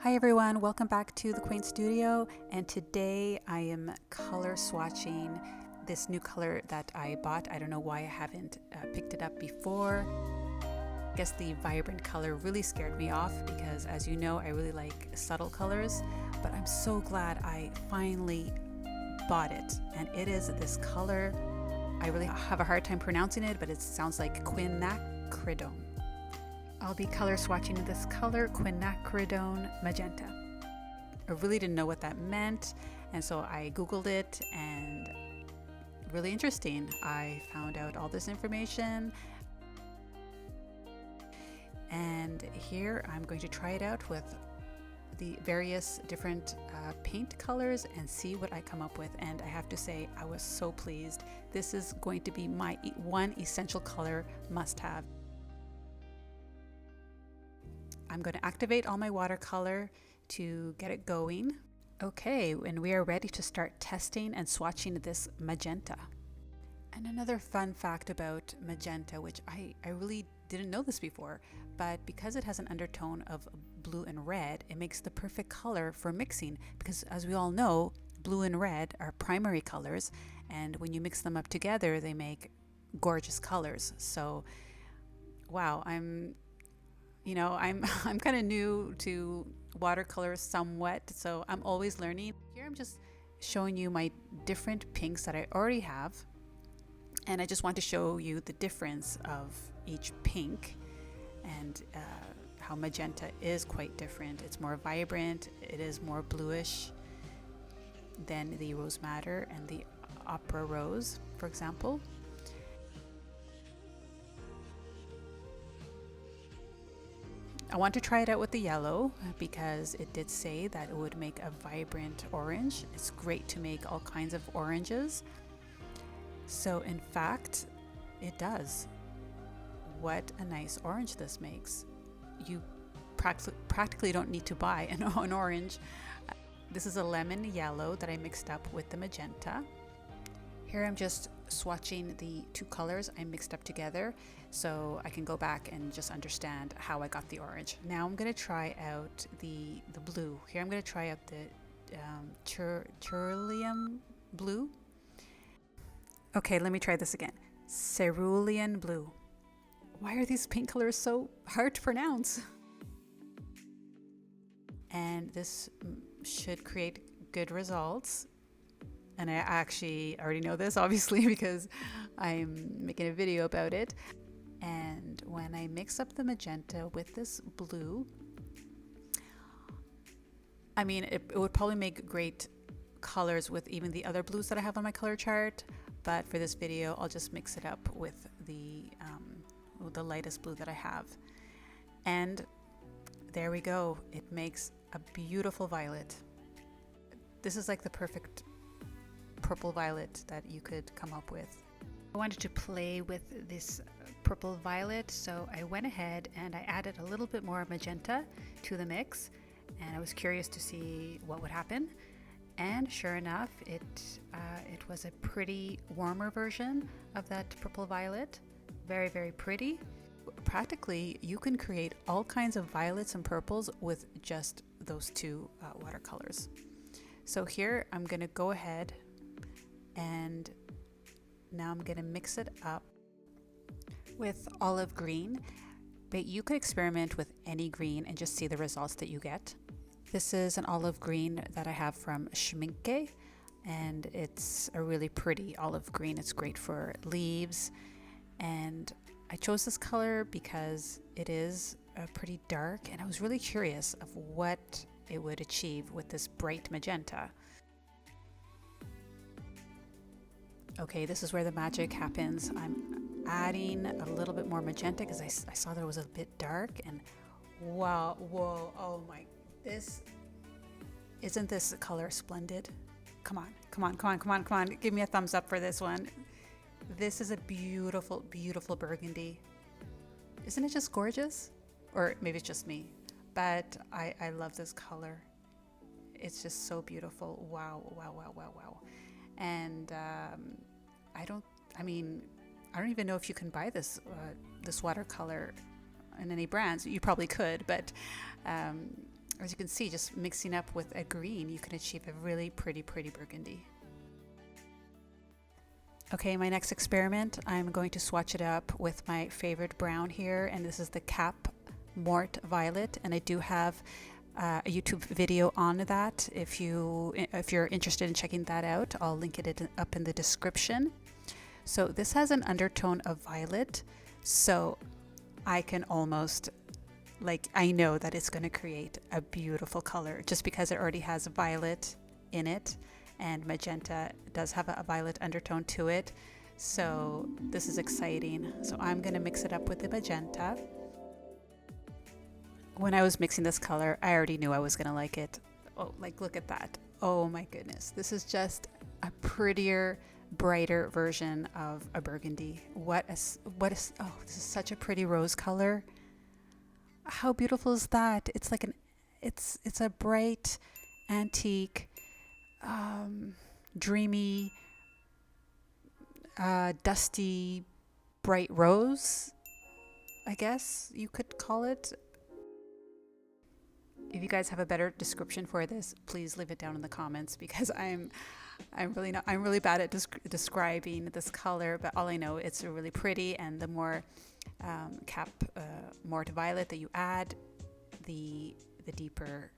Hi everyone, welcome back to the Quaint Studio, and today I am color swatching this new color that I bought. I don't know why I haven't picked it up before. I guess the vibrant color really scared me off because, as you know, I really like subtle colors, but I'm so glad I finally bought it, and it is this color. I really have a hard time pronouncing it, but it sounds like Quinacridone. I'll be color swatching this color, Quinacridone Magenta. I really didn't know what that meant, and so I googled it, and really interesting. I found out all this information, and here I'm going to try it out with the various different paint colors and see what I come up with. And I have to say, I was so pleased. This is going to be my one essential color must-have. I'm going to activate all my watercolor to get it going. Okay, and we are ready to start testing and swatching this magenta. And another fun fact about magenta, which I really didn't know this before, but because it has an undertone of blue and red, it makes the perfect color for mixing, because as we all know, blue and red are primary colors, and when you mix them up together, they make gorgeous colors. So, wow, I'm kind of new to watercolors somewhat, so I'm always learning. Here I'm just showing you my different pinks that I already have, and I just want to show you the difference of each pink and how magenta is quite different. It's more vibrant, it is more bluish than the rose madder and the opera rose, for example. I want to try it out with the yellow because it did say that it would make a vibrant orange. It's great to make all kinds of oranges. So in fact, it does. What a nice orange this makes. You practically don't need to buy an orange. This is a lemon yellow that I mixed up with the magenta. Here I'm just swatching the two colors I mixed up together so I can go back and just understand how I got the orange. Now I'm going to try out the blue. Here I'm going to try out the cerulean blue. Okay, let me try this again. Cerulean blue. Why are these paint colors so hard to pronounce? And this should create good results. And I actually already know this, obviously, because I'm making a video about it. And when I mix up the magenta with this blue, I mean, it would probably make great colors with even the other blues that I have on my color chart. But for this video, I'll just mix it up with the lightest blue that I have. And there we go. It makes a beautiful violet. This is like the perfect purple violet that you could come up with. I wanted to play with this purple violet, so I went ahead and I added a little bit more magenta to the mix, and I was curious to see what would happen. And sure enough, it was a pretty warmer version of that purple violet. Very, very pretty. Practically, you can create all kinds of violets and purples with just those two watercolors. So here I'm going to go ahead and now I'm going to mix it up with olive green, but you could experiment with any green and just see the results that you get. This is an olive green that I have from Schminke, and it's a really pretty olive green. It's great for leaves, and I chose this color because it is pretty dark, and I was really curious of what it would achieve with this bright magenta. Okay, this is where the magic happens. I'm adding a little bit more magenta because I saw that it was a bit dark, and wow, whoa, oh my, isn't this color splendid? Come on, give me a thumbs up for this one. This is a beautiful, beautiful burgundy. Isn't it just gorgeous? Or maybe it's just me, but I love this color. It's just so beautiful. Wow. And I don't even know if you can buy this watercolor in any brands. You probably could, but As you can see, just mixing up with a green, you can achieve a really pretty burgundy. Okay, my next experiment, I'm going to swatch it up with my favorite brown here, and this is the Caput Violet, and I do have a YouTube video on that. If you're interested in checking that out, I'll link it up in the description. So this has an undertone of violet, so I can almost, like, I know that it's going to create a beautiful color just because it already has violet in it, and magenta does have a violet undertone to it. So this is exciting. So I'm going to mix it up with the magenta. When I was mixing this color, I already knew I was going to like it. Oh, like, look at that. Oh my goodness. This is just a prettier, brighter version of a burgundy. Oh, this is such a pretty rose color. How beautiful is that? It's like it's a bright, antique, dreamy, dusty, bright rose, I guess you could call it. If you guys have a better description for this, please leave it down in the comments, because I'm really bad at describing this color, but all I know, it's really pretty, and the more more violet that you add, the deeper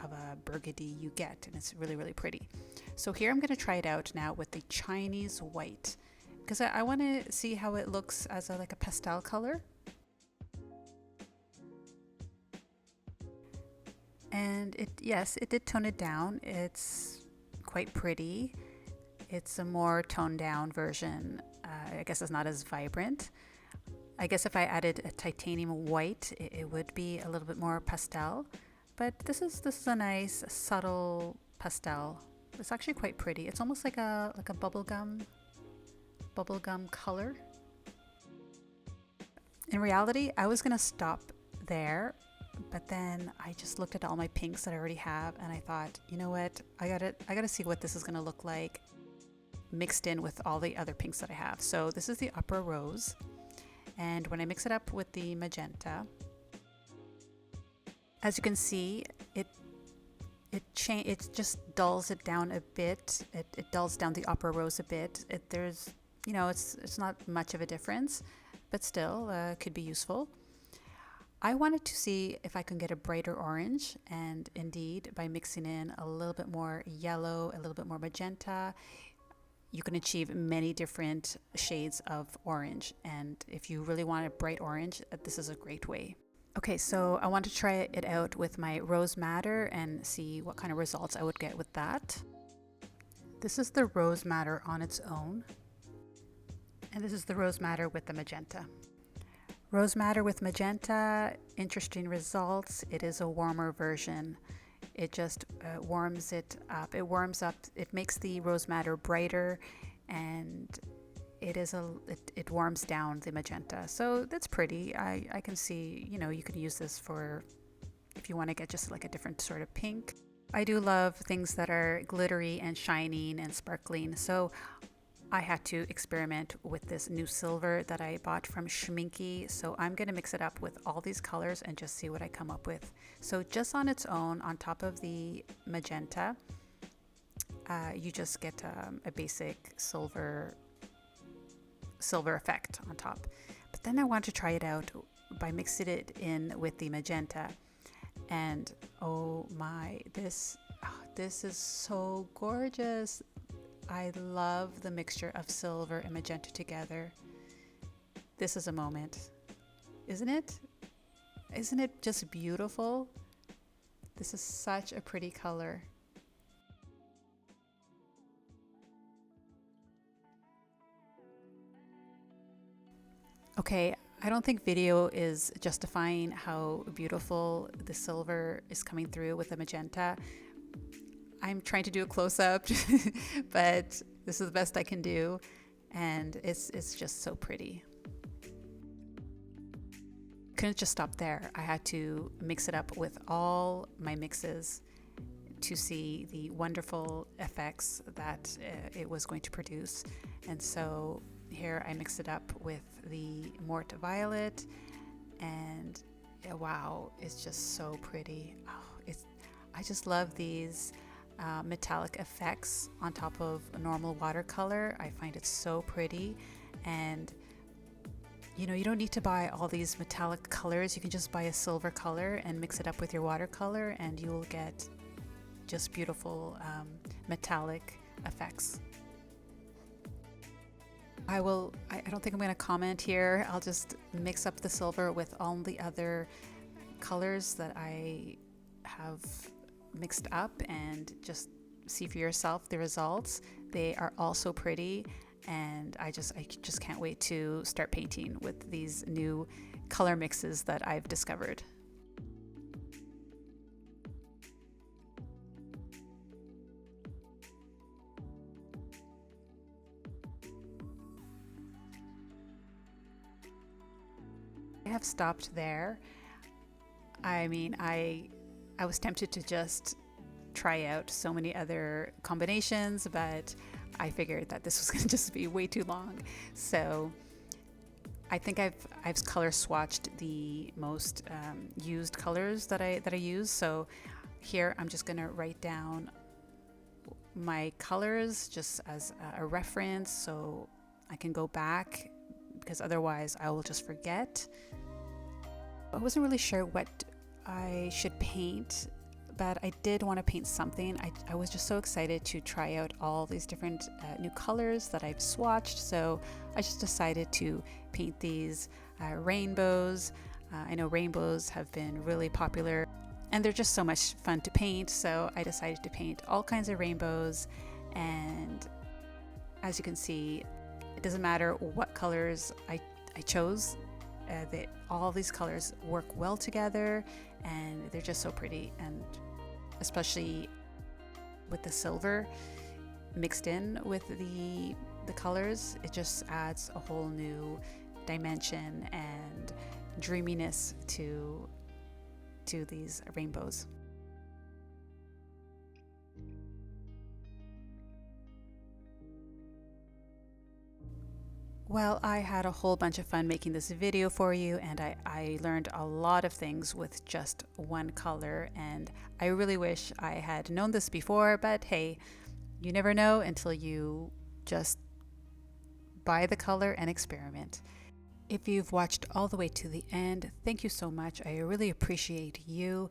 of a burgundy you get, and it's really pretty. So here I'm going to try it out now with the Chinese white, because I want to see how it looks as like a pastel color. And yes, it did tone it down. It's quite pretty. It's a more toned down version. I guess it's not as vibrant. I guess if I added a titanium white, it would be a little bit more pastel. But this is a nice subtle pastel. It's actually quite pretty. It's almost like a bubblegum color. In reality, I was gonna stop there, but then I just looked at all my pinks that I already have, and I thought, you know what, I gotta see what this is gonna look like mixed in with all the other pinks that I have. So this is the Opera Rose, and when I mix it up with the magenta, as you can see, it just dulls it down a bit. It dulls down the Opera Rose a bit. There's, it's not much of a difference, but still could be useful. I wanted to see if I can get a brighter orange, and indeed, by mixing in a little bit more yellow, a little bit more magenta, you can achieve many different shades of orange. And if you really want a bright orange, this is a great way. Okay, so I want to try it out with my Rose Madder and see what kind of results I would get with that. This is the Rose Madder on its own, and this is the Rose Madder with the magenta. Rose Madder with magenta, interesting results. It is a warmer version. It just warms it up. It warms up, it makes the Rose Madder brighter, and it warms down the magenta. So that's pretty. I can see, you can use this for if you want to get just like a different sort of pink. I do love things that are glittery and shining and sparkling. So I had to experiment with this new silver that I bought from Schminky. So I'm going to mix it up with all these colors and just see what I come up with. So just on its own, on top of the magenta, you just get a basic silver effect on top. But then I want to try it out by mixing it in with the magenta. And oh my, this is so gorgeous. I love the mixture of silver and magenta together. This is a moment, isn't it? Isn't it just beautiful? This is such a pretty color. Okay, I don't think video is justifying how beautiful the silver is coming through with the magenta. I'm trying to do a close-up, but this is the best I can do, and it's just so pretty. Couldn't just stop there. I had to mix it up with all my mixes to see the wonderful effects that it was going to produce. And so here I mixed it up with the Mortuum Violet, and wow, it's just so pretty. Oh, I just love these metallic effects on top of a normal watercolor. I find it so pretty, and you know, you don't need to buy all these metallic colors. You can just buy a silver color and mix it up with your watercolor, and you will get just beautiful metallic effects. I don't think I'm going to comment here. I'll just mix up the silver with all the other colors that I have mixed up and just see for yourself the results. They are all so pretty, and I just can't wait to start painting with these new color mixes that I've discovered. I have stopped there. I mean, I was tempted to just try out so many other combinations, but I figured that this was going to just be way too long. So I think I've color swatched the most used colors that I use. So here I'm just going to write down my colors just as a reference, so I can go back, because otherwise I will just forget. I wasn't really sure what I should paint, but I did want to paint something. I was just so excited to try out all these different new colors that I've swatched, so I just decided to paint these rainbows. I know rainbows have been really popular, and they're just so much fun to paint, so I decided to paint all kinds of rainbows. And as you can see, it doesn't matter what colors I chose. All these colors work well together, and they're just so pretty, and especially with the silver mixed in with the colors, it just adds a whole new dimension and dreaminess to these rainbows. Well, I had a whole bunch of fun making this video for you, and I learned a lot of things with just one color, and I really wish I had known this before, but hey, you never know until you just buy the color and experiment. If you've watched all the way to the end, thank you so much. I really appreciate you.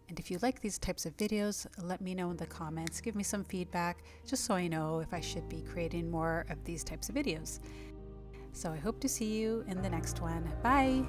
And if you like these types of videos, let me know in the comments. Give me some feedback, just so I know if I should be creating more of these types of videos. So I hope to see you in the next one. Bye!